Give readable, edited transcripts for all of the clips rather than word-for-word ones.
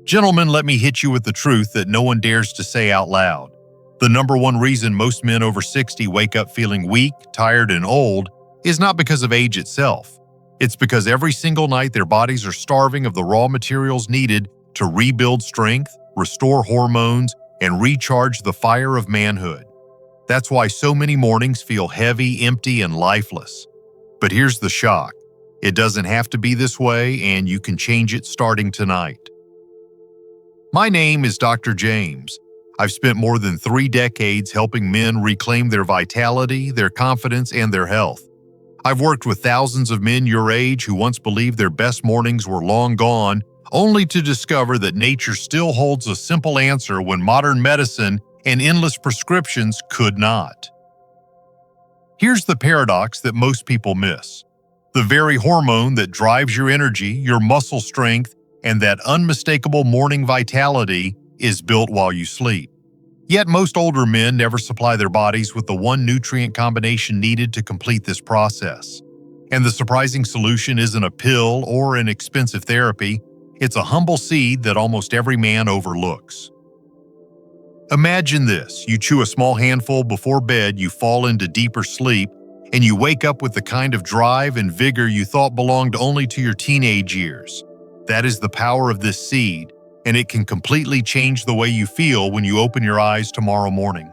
Gentlemen, let me hit you with the truth that no one dares to say out loud. The number one reason most men over 60 wake up feeling weak, tired, and old is not because of age itself. It's because every single night their bodies are starving of the raw materials needed to rebuild strength, restore hormones, and recharge the fire of manhood. That's why so many mornings feel heavy, empty, and lifeless. But here's the shock. It doesn't have to be this way, and you can change it starting tonight. My name is Dr. James. I've spent more than 3 decades helping men reclaim their vitality, their confidence, and their health. I've worked with thousands of men your age who once believed their best mornings were long gone, only to discover that nature still holds a simple answer when modern medicine and endless prescriptions could not. Here's the paradox that most people miss. The very hormone that drives your energy, your muscle strength, and that unmistakable morning vitality is built while you sleep. Yet most older men never supply their bodies with the one nutrient combination needed to complete this process. And the surprising solution isn't a pill or an expensive therapy, it's a humble seed that almost every man overlooks. Imagine this, you chew a small handful before bed, you fall into deeper sleep, and you wake up with the kind of drive and vigor you thought belonged only to your teenage years. That is the power of this seed, and it can completely change the way you feel when you open your eyes tomorrow morning.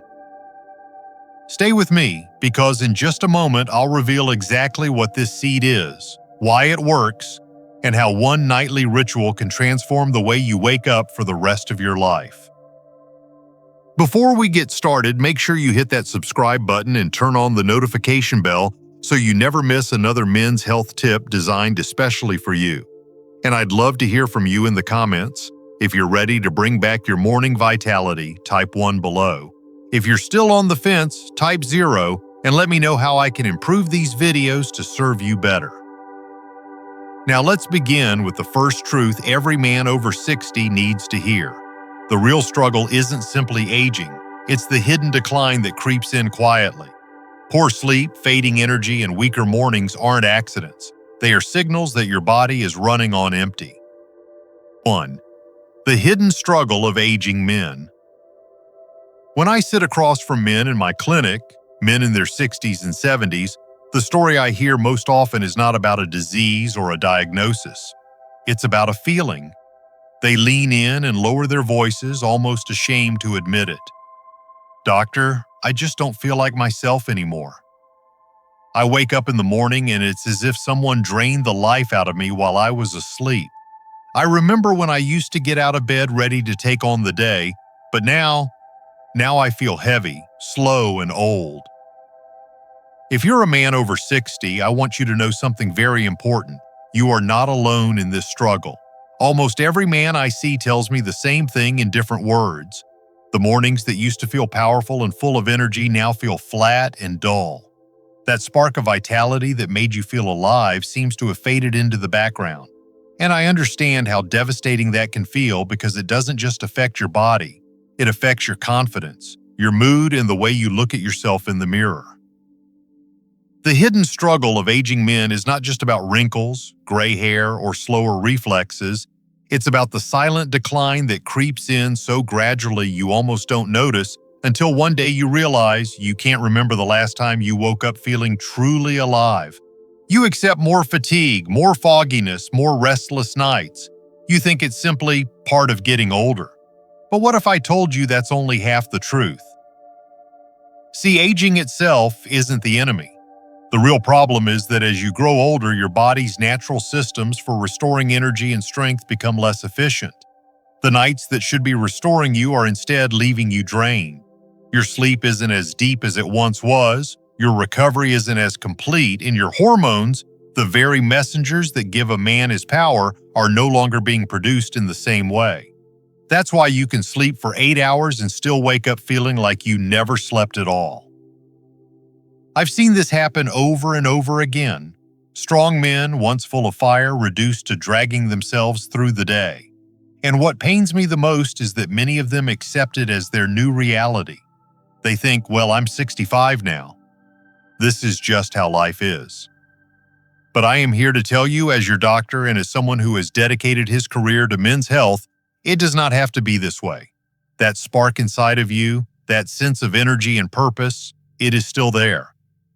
Stay with me, because in just a moment I'll reveal exactly what this seed is, why it works, and how one nightly ritual can transform the way you wake up for the rest of your life. Before we get started, make sure you hit that subscribe button and turn on the notification bell so you never miss another men's health tip designed especially for you. And I'd love to hear from you in the comments. If you're ready to bring back your morning vitality, type 1 below. If you're still on the fence, type 0 and let me know how I can improve these videos to serve you better. Now let's begin with the first truth every man over 60 needs to hear. The real struggle isn't simply aging, it's the hidden decline that creeps in quietly. Poor sleep, fading energy, and weaker mornings aren't accidents. They are signals that your body is running on empty. 1. The hidden struggle of aging men. When I sit across from men in my clinic, men in their 60s and 70s, the story I hear most often is not about a disease or a diagnosis. It's about a feeling. They lean in and lower their voices, almost ashamed to admit it. Doctor, I just don't feel like myself anymore. I wake up in the morning and it's as if someone drained the life out of me while I was asleep. I remember when I used to get out of bed ready to take on the day, but now I feel heavy, slow, and old. If you're a man over 60, I want you to know something very important. You are not alone in this struggle. Almost every man I see tells me the same thing in different words. The mornings that used to feel powerful and full of energy now feel flat and dull. That spark of vitality that made you feel alive seems to have faded into the background. And I understand how devastating that can feel because it doesn't just affect your body. It affects your confidence, your mood, and the way you look at yourself in the mirror. The hidden struggle of aging men is not just about wrinkles, gray hair, or slower reflexes. It's about the silent decline that creeps in so gradually you almost don't notice until one day you realize you can't remember the last time you woke up feeling truly alive. You accept more fatigue, more fogginess, more restless nights. You think it's simply part of getting older. But what if I told you that's only half the truth? See, aging itself isn't the enemy. The real problem is that as you grow older, your body's natural systems for restoring energy and strength become less efficient. The nights that should be restoring you are instead leaving you drained. Your sleep isn't as deep as it once was, your recovery isn't as complete, and your hormones, the very messengers that give a man his power, are no longer being produced in the same way. That's why you can sleep for 8 hours and still wake up feeling like you never slept at all. I've seen this happen over and over again. Strong men, once full of fire, reduced to dragging themselves through the day. And what pains me the most is that many of them accept it as their new reality. They think, well, I'm 65 now. This is just how life is. But I am here to tell you, as your doctor and as someone who has dedicated his career to men's health, It does not have to be this way. That spark inside of you, that sense of energy and purpose, it is still there.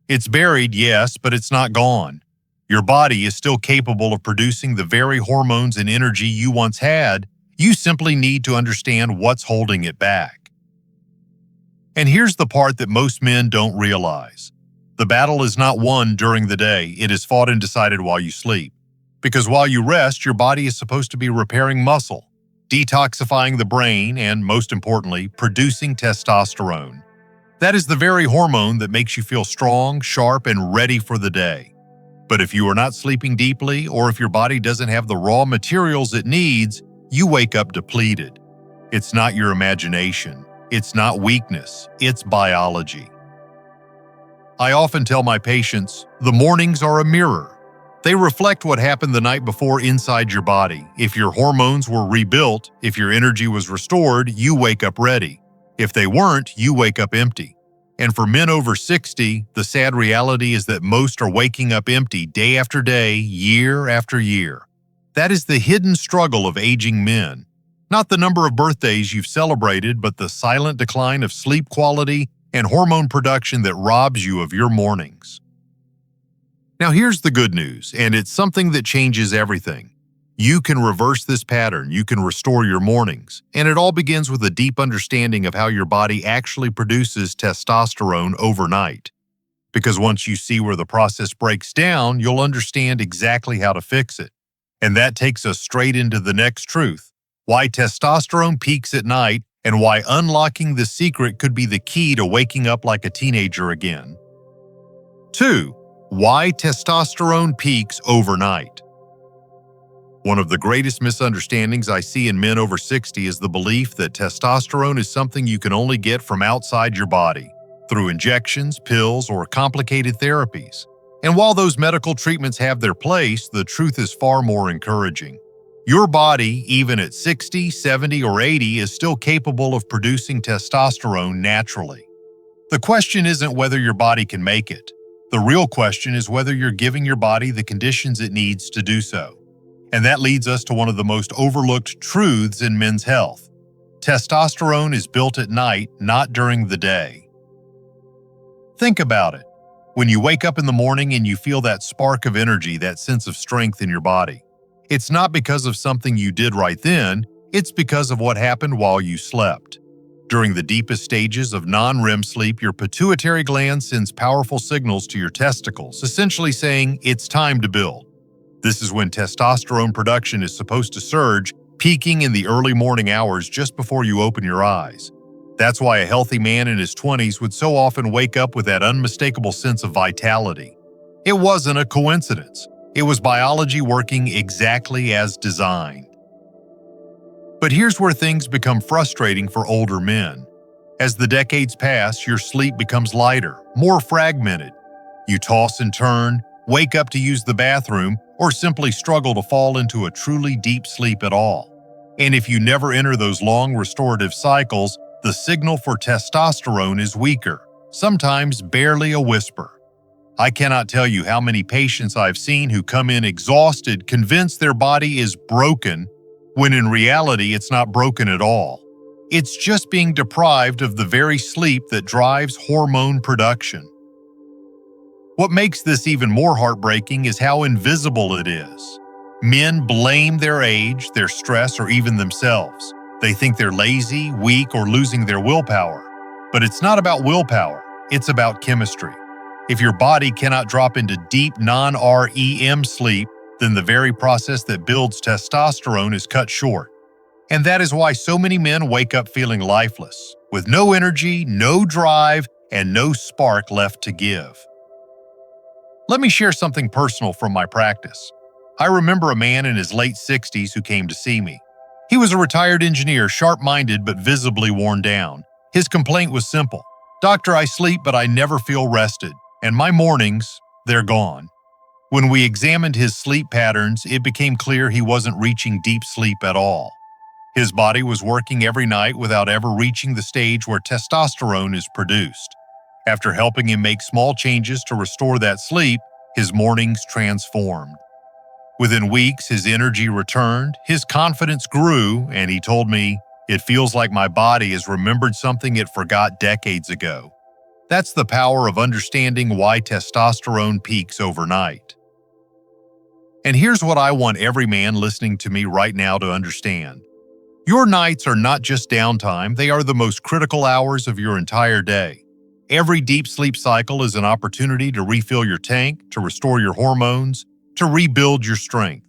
It's buried, yes, but it's not gone. Your body is still capable of producing the very hormones and energy you once had. You simply need to understand what's holding it back. And here's the part that most men don't realize. The battle is not won during the day, it is fought and decided while you sleep. Because while you rest, your body is supposed to be repairing muscle, detoxifying the brain, and most importantly, producing testosterone. That is the very hormone that makes you feel strong, sharp, and ready for the day. But if you are not sleeping deeply, or if your body doesn't have the raw materials it needs, you wake up depleted. It's not your imagination. It's not weakness. It's biology. I often tell my patients, the mornings are a mirror. They reflect what happened the night before inside your body. If your hormones were rebuilt, if your energy was restored, you wake up ready. If they weren't, you wake up empty. And for men over 60, the sad reality is that most are waking up empty day after day, year after year. That is the hidden struggle of aging men. Not the number of birthdays you've celebrated, but the silent decline of sleep quality and hormone production that robs you of your mornings. Now here's the good news, and it's something that changes everything. You can reverse this pattern, you can restore your mornings, and it all begins with a deep understanding of how your body actually produces testosterone overnight. Because once you see where the process breaks down, you'll understand exactly how to fix it. And that takes us straight into the next truth, why testosterone peaks at night and why unlocking the secret could be the key to waking up like a teenager again. 2. Why testosterone peaks overnight. One of the greatest misunderstandings I see in men over 60 is the belief that testosterone is something you can only get from outside your body, through injections, pills, or complicated therapies. And while those medical treatments have their place, the truth is far more encouraging. Your body, even at 60, 70, or 80, is still capable of producing testosterone naturally. The question isn't whether your body can make it. The real question is whether you're giving your body the conditions it needs to do so. And that leads us to one of the most overlooked truths in men's health. Testosterone is built at night, not during the day. Think about it. When you wake up in the morning and you feel that spark of energy, that sense of strength in your body, it's not because of something you did right then, it's because of what happened while you slept. During the deepest stages of non-REM sleep, your pituitary gland sends powerful signals to your testicles, essentially saying it's time to build. This is when testosterone production is supposed to surge, peaking in the early morning hours just before you open your eyes. That's why a healthy man in his 20s would so often wake up with that unmistakable sense of vitality. It wasn't a coincidence. It was biology working exactly as designed. But here's where things become frustrating for older men. As the decades pass, your sleep becomes lighter, more fragmented. You toss and turn, wake up to use the bathroom, or simply struggle to fall into a truly deep sleep at all. And if you never enter those long restorative cycles, the signal for testosterone is weaker, sometimes barely a whisper. I cannot tell you how many patients I've seen who come in exhausted, convinced their body is broken, when in reality it's not broken at all. It's just being deprived of the very sleep that drives hormone production. What makes this even more heartbreaking is how invisible it is. Men blame their age, their stress, or even themselves. They think they're lazy, weak, or losing their willpower. But it's not about willpower, it's about chemistry. If your body cannot drop into deep non-REM sleep, then the very process that builds testosterone is cut short. And that is why so many men wake up feeling lifeless, with no energy, no drive, and no spark left to give. Let me share something personal from my practice. I remember a man in his late 60s who came to see me. He was a retired engineer, sharp-minded but visibly worn down. His complaint was simple. "Doctor, I sleep, but I never feel rested, and my mornings, they're gone." When we examined his sleep patterns, it became clear he wasn't reaching deep sleep at all. His body was working every night without ever reaching the stage where testosterone is produced. After helping him make small changes to restore that sleep, his mornings transformed. Within weeks, his energy returned, his confidence grew, and he told me, "It feels like my body has remembered something it forgot decades ago." That's the power of understanding why testosterone peaks overnight. And here's what I want every man listening to me right now to understand. Your nights are not just downtime, they are the most critical hours of your entire day. Every deep sleep cycle is an opportunity to refill your tank, to restore your hormones, to rebuild your strength.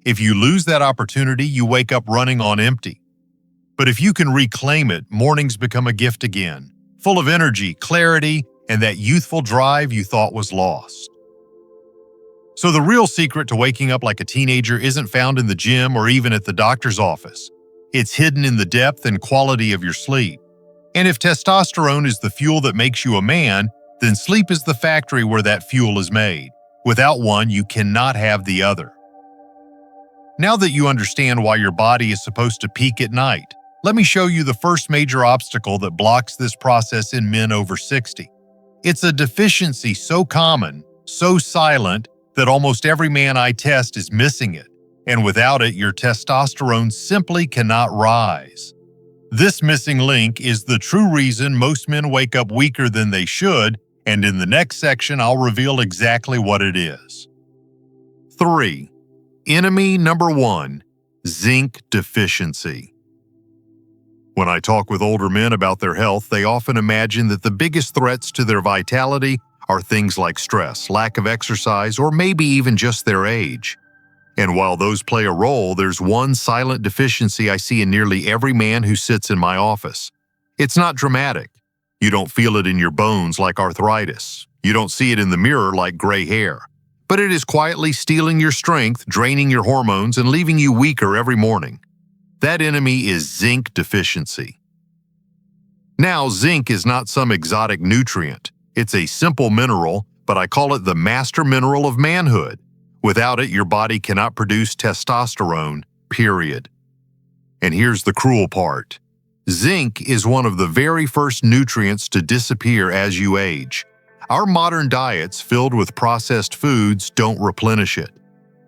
If you lose that opportunity, you wake up running on empty. But if you can reclaim it, mornings become a gift again, full of energy, clarity, and that youthful drive you thought was lost. So the real secret to waking up like a teenager isn't found in the gym or even at the doctor's office. It's hidden in the depth and quality of your sleep. And if testosterone is the fuel that makes you a man, then sleep is the factory where that fuel is made. Without one, you cannot have the other. Now that you understand why your body is supposed to peak at night, let me show you the first major obstacle that blocks this process in men over 60. It's a deficiency so common, so silent, that almost every man I test is missing it, and without it, your testosterone simply cannot rise. This missing link is the true reason most men wake up weaker than they should, and in the next section, I'll reveal exactly what it is. 3. Enemy number 1, zinc deficiency. When I talk with older men about their health, they often imagine that the biggest threats to their vitality are things like stress, lack of exercise, or maybe even just their age. And while those play a role, there's one silent deficiency I see in nearly every man who sits in my office. It's not dramatic. You don't feel it in your bones like arthritis. You don't see it in the mirror like gray hair. But it is quietly stealing your strength, draining your hormones, and leaving you weaker every morning. That enemy is zinc deficiency. Now, zinc is not some exotic nutrient. It's a simple mineral, but I call it the master mineral of manhood. Without it, your body cannot produce testosterone, period. And here's the cruel part. Zinc is one of the very first nutrients to disappear as you age. Our modern diets, filled with processed foods, don't replenish it.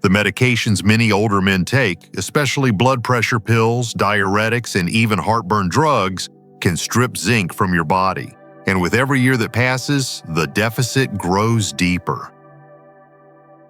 The medications many older men take, especially blood pressure pills, diuretics, and even heartburn drugs, can strip zinc from your body. And with every year that passes, the deficit grows deeper.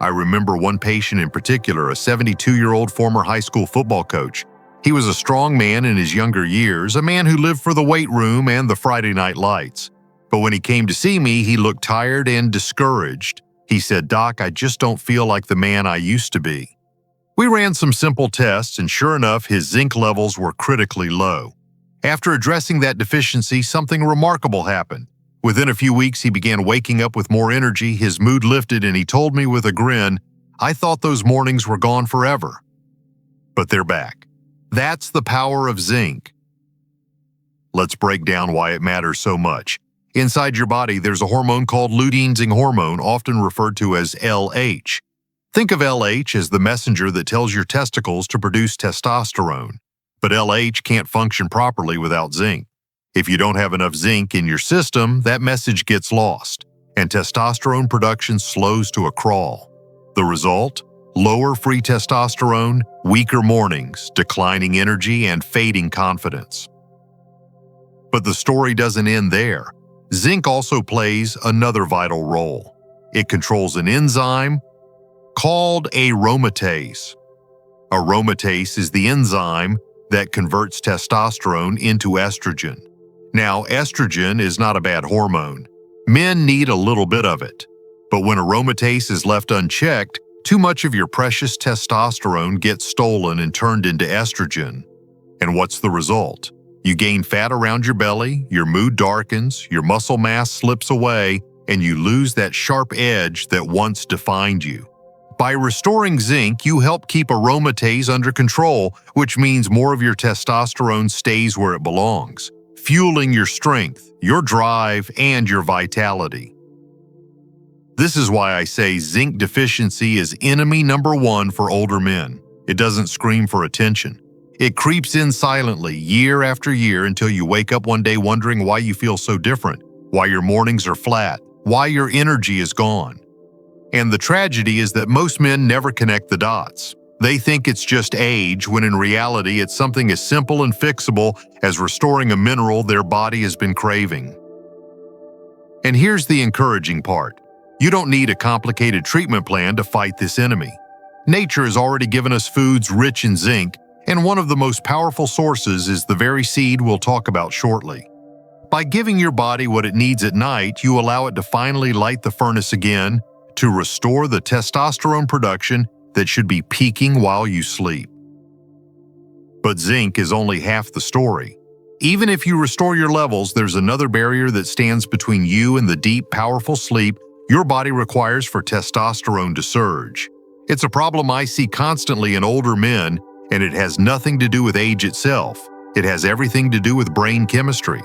I remember one patient in particular, a 72-year-old former high school football coach. He was a strong man in his younger years, a man who lived for the weight room and the Friday night lights. But when he came to see me, he looked tired and discouraged. He said, "Doc, I just don't feel like the man I used to be." We ran some simple tests, and sure enough, his zinc levels were critically low. After addressing that deficiency, something remarkable happened. Within a few weeks, he began waking up with more energy, his mood lifted, and he told me with a grin, "I thought those mornings were gone forever." But they're back. That's the power of zinc. Let's break down why it matters so much. Inside your body, there's a hormone called luteinizing hormone, often referred to as LH. Think of LH as the messenger that tells your testicles to produce testosterone. But LH can't function properly without zinc. If you don't have enough zinc in your system, that message gets lost, and testosterone production slows to a crawl. The result? Lower free testosterone, weaker mornings, declining energy, and fading confidence. But the story doesn't end there. Zinc also plays another vital role. It controls an enzyme called aromatase. Aromatase is the enzyme that converts testosterone into estrogen. Now, estrogen is not a bad hormone. Men need a little bit of it. But when aromatase is left unchecked, too much of your precious testosterone gets stolen and turned into estrogen. And what's the result? You gain fat around your belly, your mood darkens, your muscle mass slips away, and you lose that sharp edge that once defined you. By restoring zinc, you help keep aromatase under control, which means more of your testosterone stays where it belongs, fueling your strength, your drive, and your vitality. This is why I say zinc deficiency is enemy number 1 for older men. It doesn't scream for attention. It creeps in silently year after year until you wake up one day wondering why you feel so different, why your mornings are flat, why your energy is gone. And the tragedy is that most men never connect the dots. They think it's just age, when in reality it's something as simple and fixable as restoring a mineral their body has been craving. And here's the encouraging part. You don't need a complicated treatment plan to fight this enemy. Nature has already given us foods rich in zinc, and one of the most powerful sources is the very seed we'll talk about shortly. By giving your body what it needs at night, you allow it to finally light the furnace again, to restore the testosterone production that should be peaking while you sleep. But zinc is only half the story. Even if you restore your levels, there's another barrier that stands between you and the deep, powerful sleep your body requires for testosterone to surge. It's a problem I see constantly in older men, and it has nothing to do with age itself. It has everything to do with brain chemistry.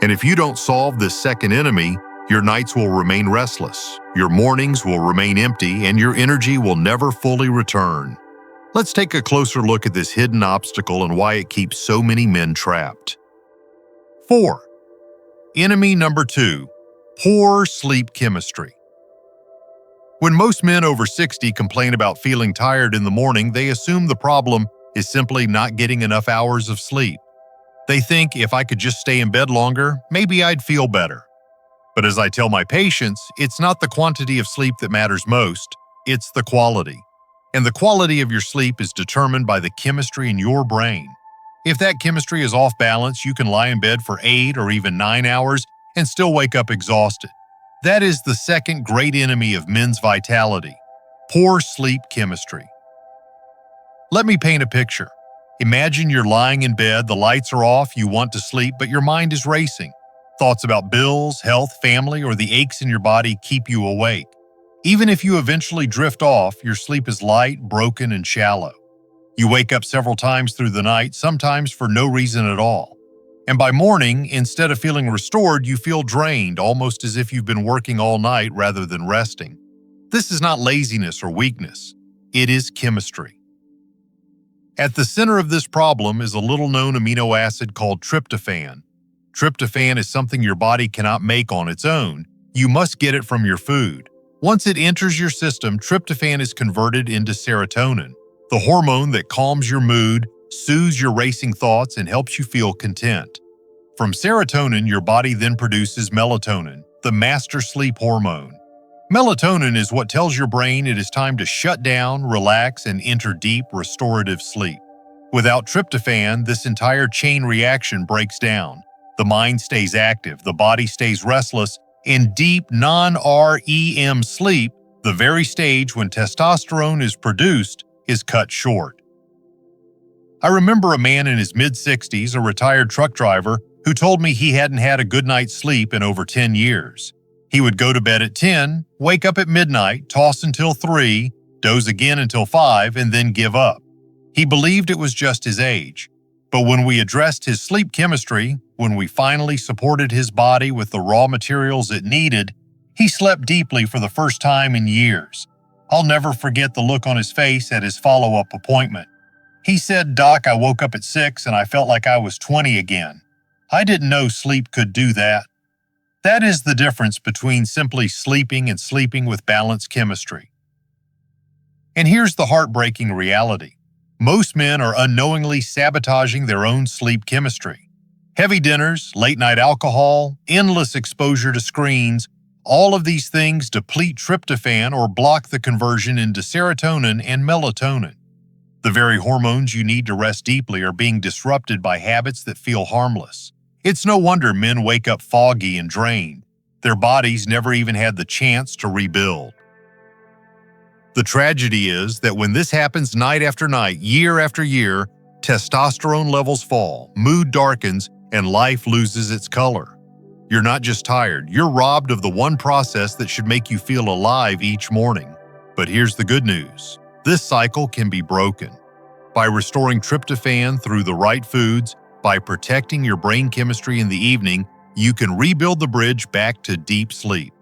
And if you don't solve this second enemy, your nights will remain restless, your mornings will remain empty, and your energy will never fully return. Let's take a closer look at this hidden obstacle and why it keeps so many men trapped. 4. Enemy number 2. Poor sleep chemistry. When most men over 60 complain about feeling tired in the morning, they assume the problem is simply not getting enough hours of sleep. They think if I could just stay in bed longer, maybe I'd feel better. But as I tell my patients, it's not the quantity of sleep that matters most, it's the quality. And the quality of your sleep is determined by the chemistry in your brain. If that chemistry is off balance, you can lie in bed for 8 or even 9 hours and still wake up exhausted. That is the second great enemy of men's vitality: poor sleep chemistry. Let me paint a picture. Imagine you're lying in bed, the lights are off, you want to sleep, but your mind is racing. Thoughts about bills, health, family, or the aches in your body keep you awake. Even if you eventually drift off, your sleep is light, broken, and shallow. You wake up several times through the night, sometimes for no reason at all. And by morning, instead of feeling restored, you feel drained, almost as if you've been working all night rather than resting. This is not laziness or weakness. It is chemistry. At the center of this problem is a little-known amino acid called tryptophan. Tryptophan is something your body cannot make on its own. You must get it from your food. Once it enters your system, tryptophan is converted into serotonin, the hormone that calms your mood, soothes your racing thoughts, and helps you feel content. From serotonin, your body then produces melatonin, the master sleep hormone. Melatonin is what tells your brain it is time to shut down, relax, and enter deep, restorative sleep. Without tryptophan, this entire chain reaction breaks down. The mind stays active, the body stays restless, and deep, non-REM sleep, the very stage when testosterone is produced, is cut short. I remember a man in his mid-60s, a retired truck driver, who told me he hadn't had a good night's sleep in over 10 years. He would go to bed at 10, wake up at midnight, toss until 3, doze again until 5, and then give up. He believed it was just his age. But when we addressed his sleep chemistry, when we finally supported his body with the raw materials it needed, he slept deeply for the first time in years. I'll never forget the look on his face at his follow-up appointment. He said, "Doc, I woke up at 6 and I felt like I was 20 again. I didn't know sleep could do that." That is the difference between simply sleeping and sleeping with balanced chemistry. And here's the heartbreaking reality. Most men are unknowingly sabotaging their own sleep chemistry. Heavy dinners, late-night alcohol, endless exposure to screens, all of these things deplete tryptophan or block the conversion into serotonin and melatonin. The very hormones you need to rest deeply are being disrupted by habits that feel harmless. It's no wonder men wake up foggy and drained. Their bodies never even had the chance to rebuild. The tragedy is that when this happens night after night, year after year, testosterone levels fall, mood darkens, and life loses its color. You're not just tired, you're robbed of the one process that should make you feel alive each morning. But here's the good news. This cycle can be broken. By restoring tryptophan through the right foods, by protecting your brain chemistry in the evening, you can rebuild the bridge back to deep sleep.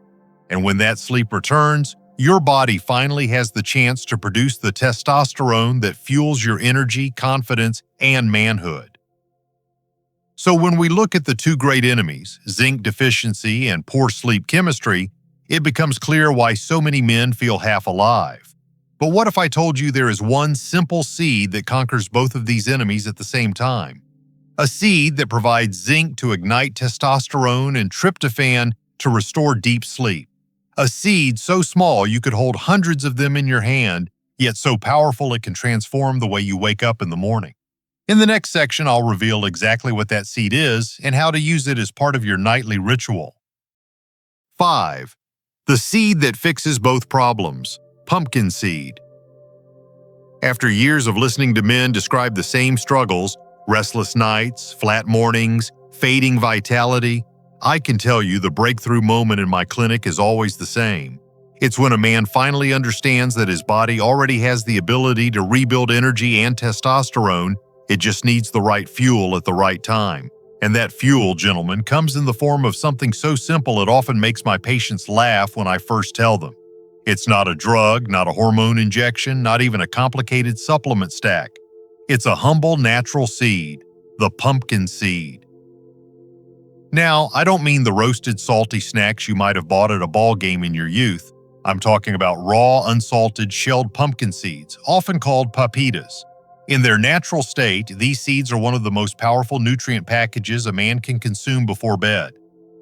And when that sleep returns, your body finally has the chance to produce the testosterone that fuels your energy, confidence, and manhood. So when we look at the two great enemies, zinc deficiency and poor sleep chemistry, it becomes clear why so many men feel half alive. But what if I told you there is one simple seed that conquers both of these enemies at the same time? A seed that provides zinc to ignite testosterone and tryptophan to restore deep sleep. A seed so small you could hold hundreds of them in your hand, yet so powerful it can transform the way you wake up in the morning. In the next section, I'll reveal exactly what that seed is and how to use it as part of your nightly ritual. 5. The seed that fixes both problems, pumpkin seed. After years of listening to men describe the same struggles, restless nights, flat mornings, fading vitality, I can tell you the breakthrough moment in my clinic is always the same. It's when a man finally understands that his body already has the ability to rebuild energy and testosterone, it just needs the right fuel at the right time. And that fuel, gentlemen, comes in the form of something so simple it often makes my patients laugh when I first tell them. It's not a drug, not a hormone injection, not even a complicated supplement stack. It's a humble natural seed, the pumpkin seed. Now, I don't mean the roasted salty snacks you might have bought at a ball game in your youth. I'm talking about raw, unsalted, shelled pumpkin seeds, often called pepitas. In their natural state, these seeds are one of the most powerful nutrient packages a man can consume before bed.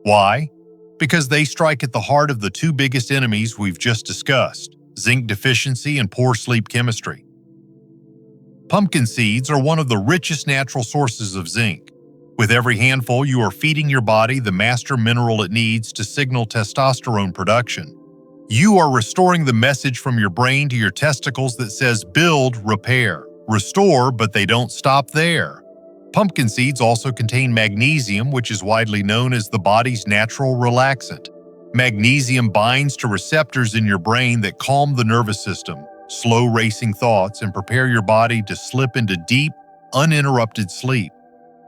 Why? Because they strike at the heart of the two biggest enemies we've just discussed, zinc deficiency and poor sleep chemistry. Pumpkin seeds are one of the richest natural sources of zinc. With every handful, you are feeding your body the master mineral it needs to signal testosterone production. You are restoring the message from your brain to your testicles that says build, repair, restore, but they don't stop there. Pumpkin seeds also contain magnesium, which is widely known as the body's natural relaxant. Magnesium binds to receptors in your brain that calm the nervous system, slow racing thoughts, and prepare your body to slip into deep, uninterrupted sleep.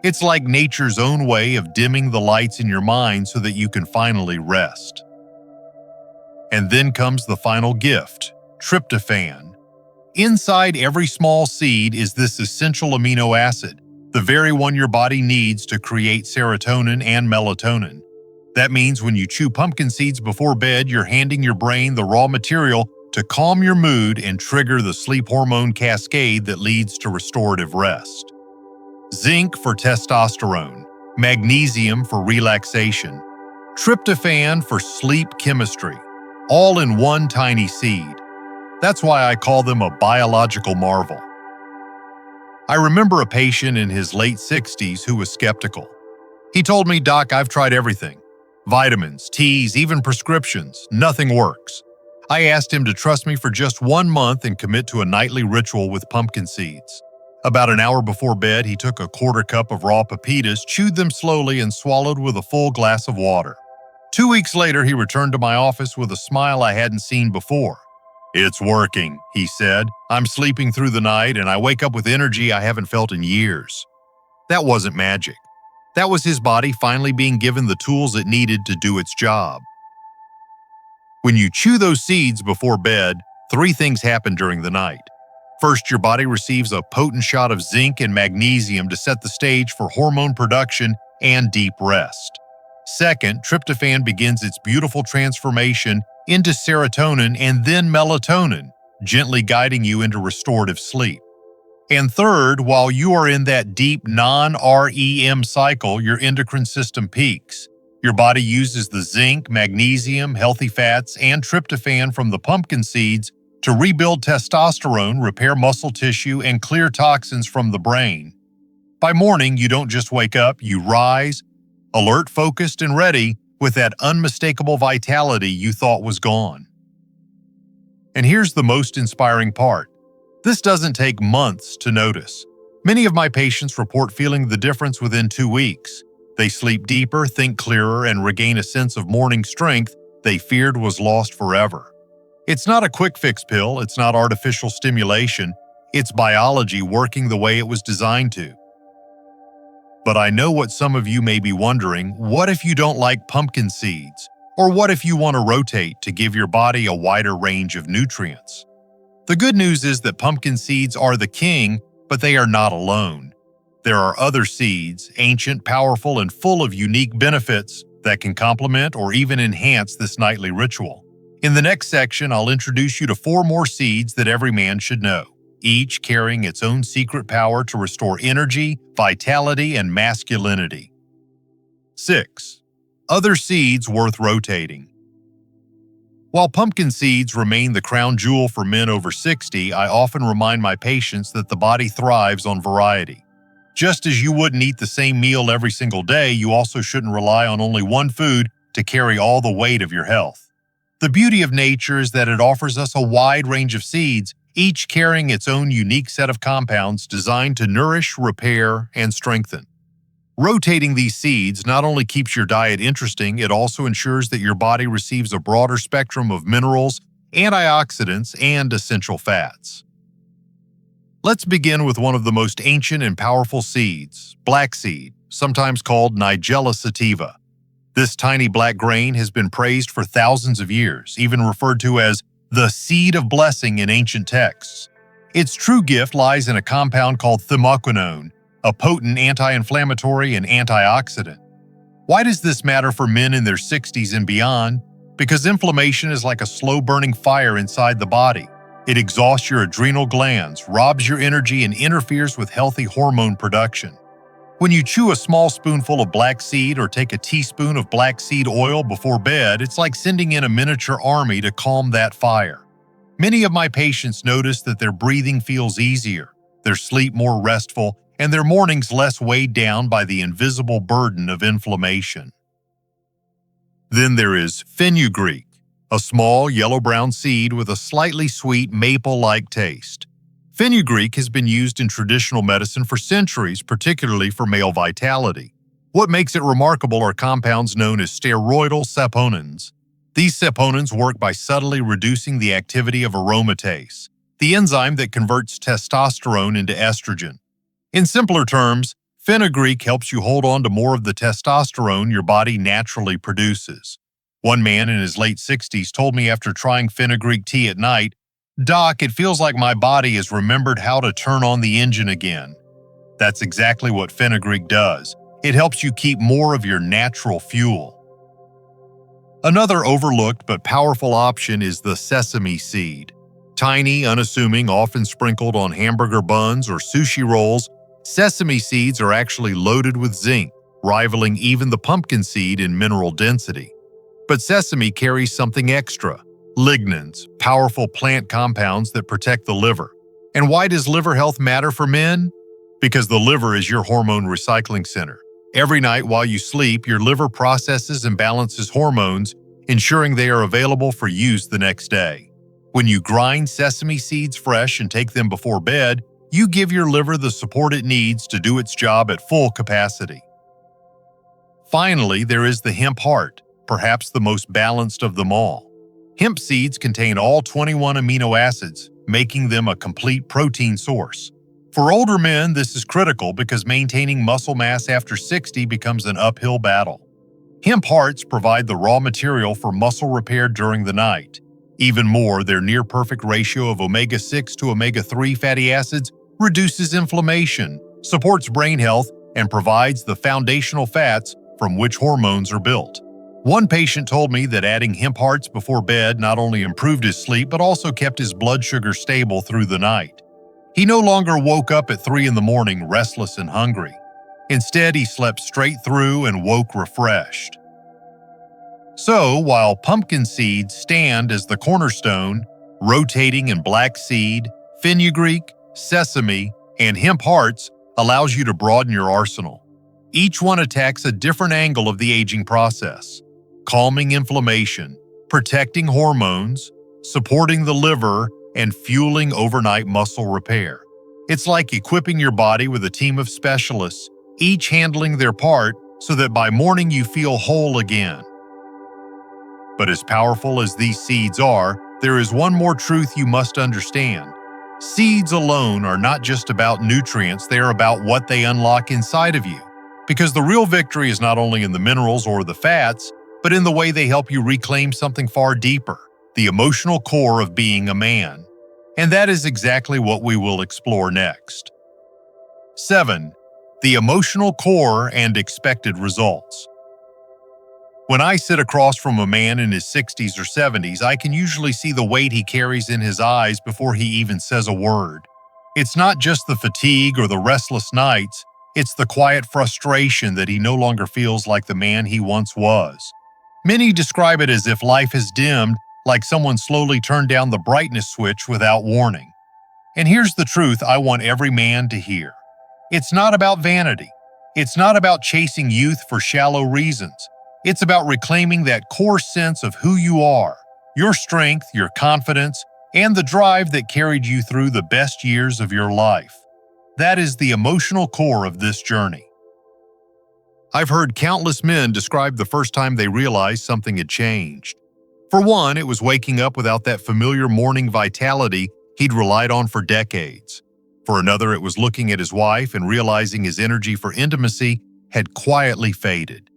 It's like nature's own way of dimming the lights in your mind so that you can finally rest. And then comes the final gift, tryptophan. Inside every small seed is this essential amino acid, the very one your body needs to create serotonin and melatonin. That means when you chew pumpkin seeds before bed, you're handing your brain the raw material to calm your mood and trigger the sleep hormone cascade that leads to restorative rest. Zinc for testosterone, magnesium for relaxation, tryptophan for sleep chemistry, all in one tiny seed. That's why I call them a biological marvel. I remember a patient in his late 60s who was skeptical. He told me, "Doc, I've tried everything. Vitamins, teas, even prescriptions. Nothing works." I asked him to trust me for just 1 month and commit to a nightly ritual with pumpkin seeds. About an hour before bed, he took a quarter cup of raw pepitas, chewed them slowly, and swallowed with a full glass of water. 2 weeks later, he returned to my office with a smile I hadn't seen before. "It's working," he said. "I'm sleeping through the night, and I wake up with energy I haven't felt in years." That wasn't magic. That was his body finally being given the tools it needed to do its job. When you chew those seeds before bed, 3 things happen during the night. First, your body receives a potent shot of zinc and magnesium to set the stage for hormone production and deep rest. Second, tryptophan begins its beautiful transformation into serotonin and then melatonin, gently guiding you into restorative sleep. And third, while you are in that deep non-REM cycle, your endocrine system peaks. Your body uses the zinc, magnesium, healthy fats, and tryptophan from the pumpkin seeds to rebuild testosterone, repair muscle tissue, and clear toxins from the brain. By morning, you don't just wake up, you rise, alert, focused, and ready with that unmistakable vitality you thought was gone. And here's the most inspiring part. This doesn't take months to notice. Many of my patients report feeling the difference within 2 weeks. They sleep deeper, think clearer, and regain a sense of morning strength they feared was lost forever. It's not a quick fix pill, it's not artificial stimulation, it's biology working the way it was designed to. But I know what some of you may be wondering, what if you don't like pumpkin seeds? Or what if you want to rotate to give your body a wider range of nutrients? The good news is that pumpkin seeds are the king, but they are not alone. There are other seeds, ancient, powerful, and full of unique benefits, that can complement or even enhance this nightly ritual. In the next section, I'll introduce you to 4 more seeds that every man should know, each carrying its own secret power to restore energy, vitality, and masculinity. 6. Other seeds worth rotating. While pumpkin seeds remain the crown jewel for men over 60, I often remind my patients that the body thrives on variety. Just as you wouldn't eat the same meal every single day, you also shouldn't rely on only one food to carry all the weight of your health. The beauty of nature is that it offers us a wide range of seeds, each carrying its own unique set of compounds designed to nourish, repair, and strengthen. Rotating these seeds not only keeps your diet interesting, it also ensures that your body receives a broader spectrum of minerals, antioxidants, and essential fats. Let's begin with one of the most ancient and powerful seeds, black seed, sometimes called Nigella sativa. This tiny black grain has been praised for thousands of years, even referred to as the seed of blessing in ancient texts. Its true gift lies in a compound called thimaquinone, a potent anti-inflammatory and antioxidant. Why does this matter for men in their 60s and beyond? Because inflammation is like a slow-burning fire inside the body. It exhausts your adrenal glands, robs your energy, and interferes with healthy hormone production. When you chew a small spoonful of black seed or take a teaspoon of black seed oil before bed, it's like sending in a miniature army to calm that fire. Many of my patients notice that their breathing feels easier, their sleep more restful, and their mornings less weighed down by the invisible burden of inflammation. Then there is fenugreek, a small yellow-brown seed with a slightly sweet maple-like taste. Fenugreek has been used in traditional medicine for centuries, particularly for male vitality. What makes it remarkable are compounds known as steroidal saponins. These saponins work by subtly reducing the activity of aromatase, the enzyme that converts testosterone into estrogen. In simpler terms, fenugreek helps you hold on to more of the testosterone your body naturally produces. One man in his late 60s told me after trying fenugreek tea at night, "Doc, it feels like my body has remembered how to turn on the engine again." That's exactly what fenugreek does. It helps you keep more of your natural fuel. Another overlooked but powerful option is the sesame seed. Tiny, unassuming, often sprinkled on hamburger buns or sushi rolls, sesame seeds are actually loaded with zinc, rivaling even the pumpkin seed in mineral density. But sesame carries something extra: lignans, powerful plant compounds that protect the liver. And why does liver health matter for men? Because the liver is your hormone recycling center. Every night while you sleep, your liver processes and balances hormones, ensuring they are available for use the next day. When you grind sesame seeds fresh and take them before bed, you give your liver the support it needs to do its job at full capacity. Finally, there is the hemp heart, perhaps the most balanced of them all. Hemp seeds contain all 21 amino acids, making them a complete protein source. For older men, this is critical because maintaining muscle mass after 60 becomes an uphill battle. Hemp hearts provide the raw material for muscle repair during the night. Even more, their near-perfect ratio of omega-6 to omega-3 fatty acids reduces inflammation, supports brain health, and provides the foundational fats from which hormones are built. One patient told me that adding hemp hearts before bed not only improved his sleep but also kept his blood sugar stable through the night. He no longer woke up at 3 in the morning restless and hungry. Instead, he slept straight through and woke refreshed. So, while pumpkin seeds stand as the cornerstone, rotating in black seed, fenugreek, sesame, and hemp hearts allows you to broaden your arsenal. Each one attacks a different angle of the aging process, calming inflammation, protecting hormones, supporting the liver, and fueling overnight muscle repair. It's like equipping your body with a team of specialists, each handling their part so that by morning you feel whole again. But as powerful as these seeds are, there is one more truth you must understand. Seeds alone are not just about nutrients, they are about what they unlock inside of you. Because the real victory is not only in the minerals or the fats, but in the way they help you reclaim something far deeper, the emotional core of being a man. And that is exactly what we will explore next. 7. The emotional core and expected results. When I sit across from a man in his 60s or 70s, I can usually see the weight he carries in his eyes before he even says a word. It's not just the fatigue or the restless nights, it's the quiet frustration that he no longer feels like the man he once was. Many describe it as if life has dimmed, like someone slowly turned down the brightness switch without warning. And here's the truth I want every man to hear. It's not about vanity. It's not about chasing youth for shallow reasons. It's about reclaiming that core sense of who you are, your strength, your confidence, and the drive that carried you through the best years of your life. That is the emotional core of this journey. I've heard countless men describe the first time they realized something had changed. For one, it was waking up without that familiar morning vitality he'd relied on for decades. For another, it was looking at his wife and realizing his energy for intimacy had quietly faded.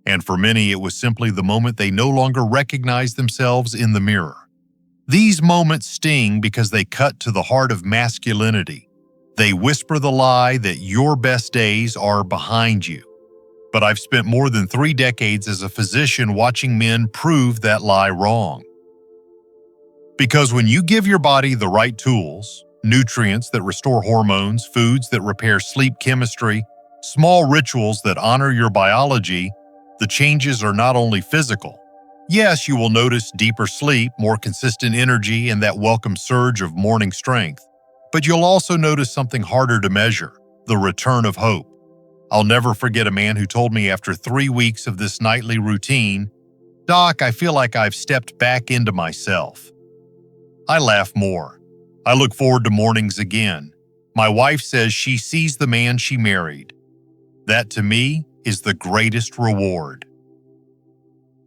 And for many, it was simply the moment they no longer recognized themselves in the mirror. These moments sting because they cut to the heart of masculinity. They whisper the lie that your best days are behind you. But I've spent more than 3 decades as a physician watching men prove that lie wrong. Because when you give your body the right tools, nutrients that restore hormones, foods that repair sleep chemistry, small rituals that honor your biology, the changes are not only physical. Yes, you will notice deeper sleep, more consistent energy, and that welcome surge of morning strength. But you'll also notice something harder to measure, the return of hope. I'll never forget a man who told me after 3 weeks of this nightly routine, "Doc, I feel like I've stepped back into myself." I laugh more. I look forward to mornings again. My wife says she sees the man she married. That, to me, is the greatest reward.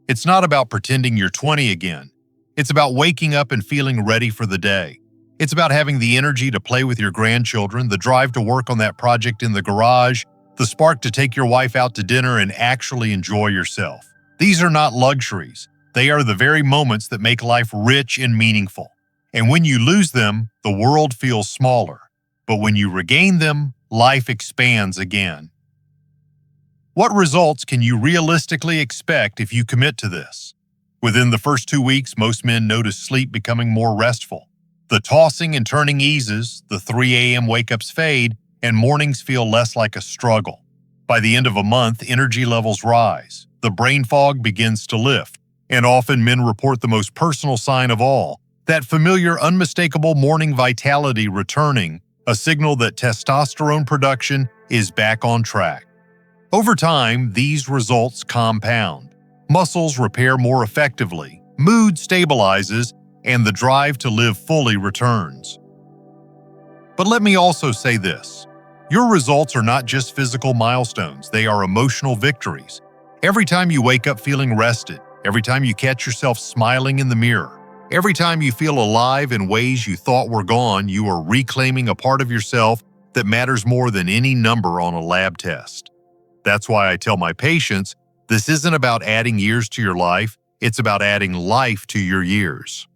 It's not about pretending you're 20 again. It's about waking up and feeling ready for the day. It's about having the energy to play with your grandchildren, the drive to work on that project in the garage, the spark to take your wife out to dinner and actually enjoy yourself. These are not luxuries. They are the very moments that make life rich and meaningful. And when you lose them, the world feels smaller. But when you regain them, life expands again. What results can you realistically expect if you commit to this? Within the first 2 weeks, most men notice sleep becoming more restful. The tossing and turning eases, the 3 a.m. wake-ups fade, and mornings feel less like a struggle. By the end of a month, energy levels rise, the brain fog begins to lift, and often men report the most personal sign of all, that familiar, unmistakable morning vitality returning, a signal that testosterone production is back on track. Over time, these results compound. Muscles repair more effectively, mood stabilizes, and the drive to live fully returns. But let me also say this. Your results are not just physical milestones, they are emotional victories. Every time you wake up feeling rested, every time you catch yourself smiling in the mirror, every time you feel alive in ways you thought were gone, you are reclaiming a part of yourself that matters more than any number on a lab test. That's why I tell my patients, this isn't about adding years to your life, it's about adding life to your years.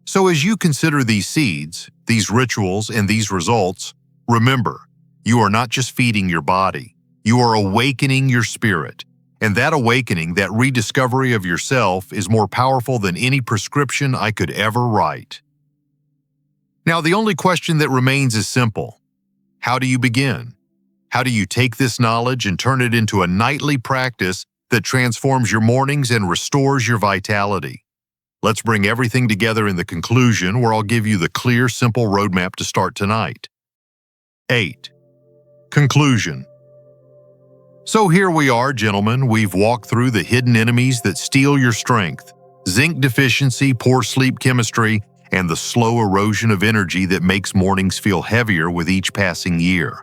So as you consider these seeds, these rituals, and these results, remember, you are not just feeding your body, you are awakening your spirit. And that awakening, that rediscovery of yourself, is more powerful than any prescription I could ever write. Now, the only question that remains is simple. How do you begin? How do you take this knowledge and turn it into a nightly practice that transforms your mornings and restores your vitality? Let's bring everything together in the conclusion, where I'll give you the clear, simple roadmap to start tonight. 8. Conclusion. So here we are, gentlemen. We've walked through the hidden enemies that steal your strength: zinc deficiency, poor sleep chemistry, and the slow erosion of energy that makes mornings feel heavier with each passing year.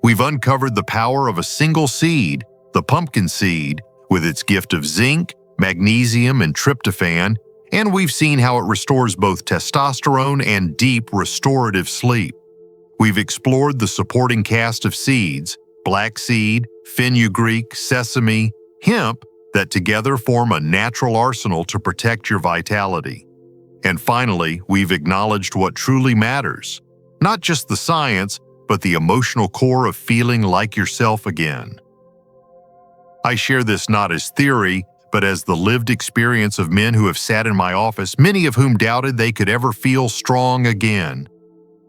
We've uncovered the power of a single seed, the pumpkin seed, with its gift of zinc, magnesium, and tryptophan, and we've seen how it restores both testosterone and deep restorative sleep. We've explored the supporting cast of seeds, black seed, fenugreek, sesame, hemp, that together form a natural arsenal to protect your vitality. And finally, we've acknowledged what truly matters, not just the science, but the emotional core of feeling like yourself again. I share this not as theory, but as the lived experience of men who have sat in my office, many of whom doubted they could ever feel strong again.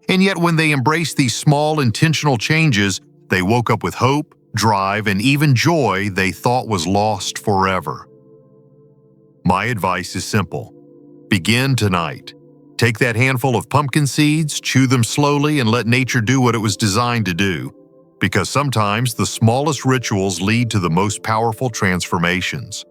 And yet when they embraced these small, intentional changes, they woke up with hope, drive, and even joy they thought was lost forever. My advice is simple. Begin tonight. Take that handful of pumpkin seeds, chew them slowly, and let nature do what it was designed to do. Because sometimes the smallest rituals lead to the most powerful transformations.